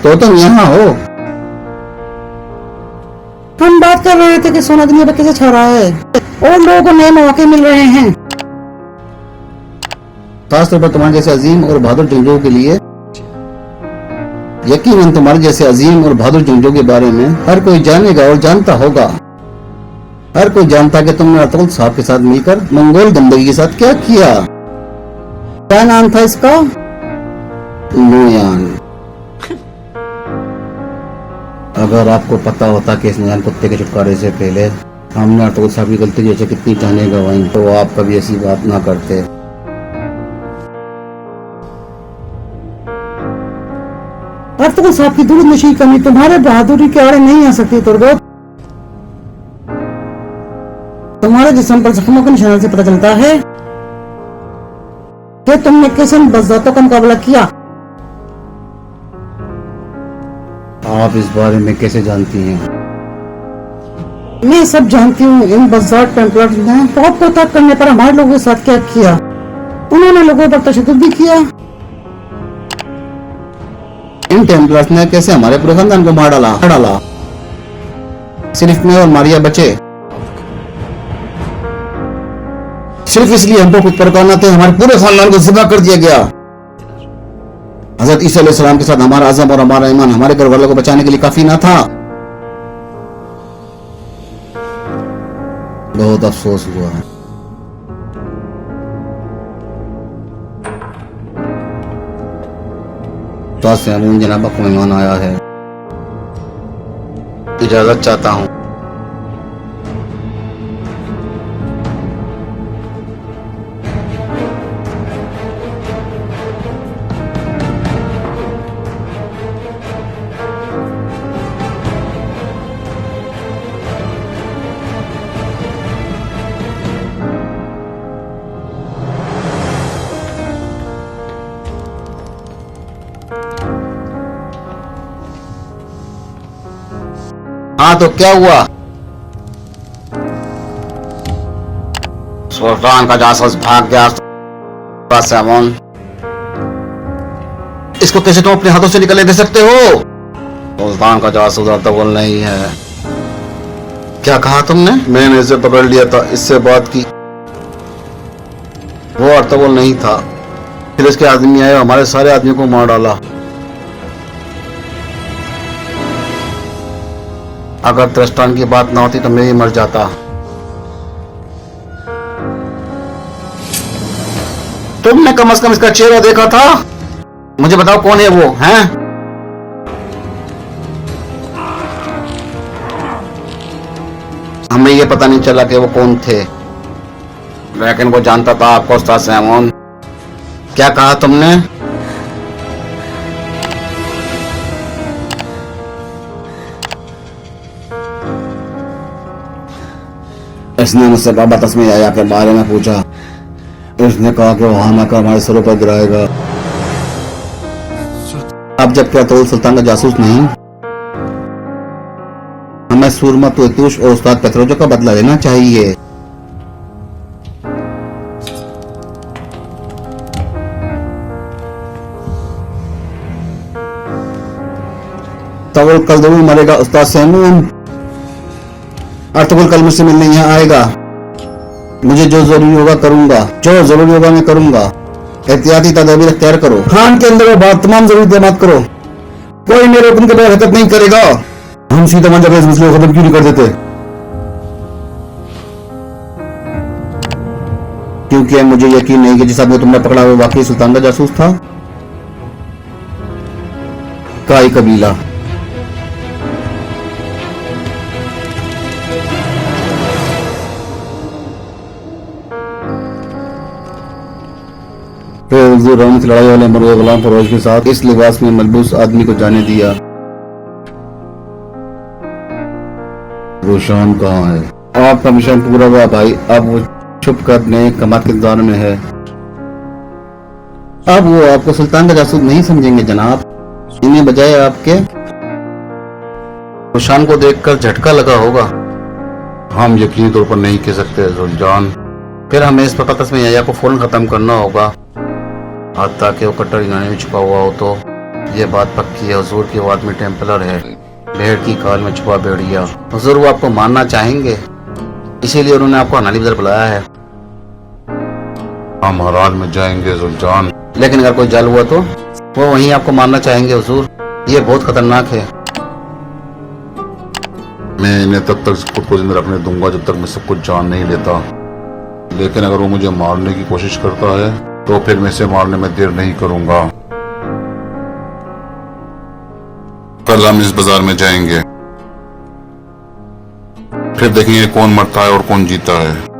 तो तुम यहाँ हो? हम बात कर रहे थे कि सोना दुनिया पर कैसे छा रहा है और लोगों को नए मौके मिल रहे हैं। खासतौर पर तुम्हारे जैसे अजीम और बहादुर जंगजों के लिए। यकीनन तुम्हारे जैसे अजीम और बहादुर जंगजों के बारे में हर कोई जानेगा और जानता होगा। हर कोई जानता कि तुमने अतुल साहब के साथ मिलकर मंगोल गंदगी के साथ क्या किया। क्या नाम था इसका? नोयान। अगर आपको पता होता कि इस नोयान कुत्ते के छुटकारे से पहले हमने अतुल साहब की गलती जैसे कितनी जाने गंवाई तो आप कभी ऐसी बात ना करते। अतुल साहब की दूर नशी कमी तुम्हारे बहादुरी के आड़े नहीं आ सकती। तुर्गो, तुम्हारे जिस्म पर जख्मों के निशान से पता चलता है कि तुमने किस बज़ातों का मुकाबला किया। आप इस बारे में कैसे जानती हैं? मैं सब जानती हूँ। इन बज़ात टेम्पलर्स ने बहुत कोताही करने पर हमारे लोगों के साथ क्या किया। उन्होंने लोगों पर तशद्दुद भी किया। इन टेम्पलर्स ने कैसे हमारे पूरे खानदान को मार डाला। सिर्फ मैं और मारिया बचे। सिर्फ इसलिए हमको कुछ परवाना थे, हमारे पूरे खानदान को ज़िबा कर दिया गया। हज़रत ईसा अलैहिस्सलाम के साथ हमारा अज़म और हमारा ईमान हमारे घर वालों को बचाने के लिए काफी ना था। बहुत अफसोस हुआ। तो से अमून जनाबा को मेहमान आया है, इजाजत चाहता हूँ। हाँ तो क्या हुआ? सुल्तान का जासूस भाग गया। इसको कैसे तुम अपने हाथों से निकलने दे सकते हो? सुल्तान का जासूस अर्तुगरुल नहीं है। क्या कहा तुमने? मैंने इसे पकड़ लिया था, इससे बात की। वो अर्तुगरुल नहीं था। फिर इसके आदमी आए, हमारे सारे आदमियों को मार डाला। अगर त्रस्तान की बात ना होती तो मैं ही मर जाता। तुमने कम से कम इसका चेहरा देखा था? मुझे बताओ कौन है वो, हैं? हमें ये पता नहीं चला कि वो कौन थे, लेकिन वो जानता था आपको उस्ताद सैमून। क्या कहा तुमने? इसने मुझसे बाबा तस्मीर आया के बारे में पूछा। उसने कहा कि वहां आकर हमारे सरों पर गिराएगा। अब जब क्या तो सुल्तान का जासूस नहीं, हमें सूरमा तुतुश और उस्ताद पेत्रोजो का बदला लेना चाहिए। तवल कल जरूर मरेगा उस्ताद सैमून। अर्तुगरुल कल मुझसे मिलने यहाँ आएगा। मुझे जो जरूरी होगा करूंगा, जो जरूरी होगा मैं करूंगा। एहतियाती तदाबीर अख्तियार करो। खान के अंदर बात तमाम जरूरी इंतजाम करो। कोई मेरे हुक्म के बगैर हरकत नहीं करेगा। हम सीधा मंजर इस मसले को खत्म क्यों नहीं कर देते? क्योंकि मुझे यकीन नहीं कि जिस आदमी तुमने पकड़ा वो वाकई सुल्तान का जासूस था। काई कबीला। लड़ाई वाले मर्द गुलाम फरोज के साथ इस लिबास में मलबूस आदमी को जाने दिया। रोशान कहाँ है? आपका मिशन पूरा हुआ भाई। अब वो छुप कर नए कमात के इंतजार में है। अब वो आपको सुल्तान का जासूस नहीं समझेंगे जनाब। इन्हें बजाय आपके रोशान को देखकर झटका लगा होगा। हम यकीनी तौर पर नहीं कह सकते जुलजान। फिर हमें इस पता में या को फौरन खत्म करना होगा, और ताकि वो कट्टर यूनानी में छुपा हुआ हो। तो ये बात पक्की है, हुजूर की वाद में टेम्पलर है, भेड़ की काल में छुपा भेड़िया। हुजूर वो आपको मारना चाहेंगे, इसीलिए उन्होंने आपको हनाली बदर बुलाया है। हम हर हाल में जाएंगे जुलजान। लेकिन अगर कोई जल हुआ तो वो वहीं आपको मारना चाहेंगे हुजूर। ये बहुत खतरनाक है। मैं इन्हें तब तक खुद को जिंदा रखने दूंगा जब तक मैं सब कुछ जान नहीं लेता। लेकिन अगर वो मुझे मारने की कोशिश करता है तो फिर मैं इसे मारने में देर नहीं करूंगा। कल हम इस बाजार में जाएंगे, फिर देखेंगे कौन मरता है और कौन जीता है।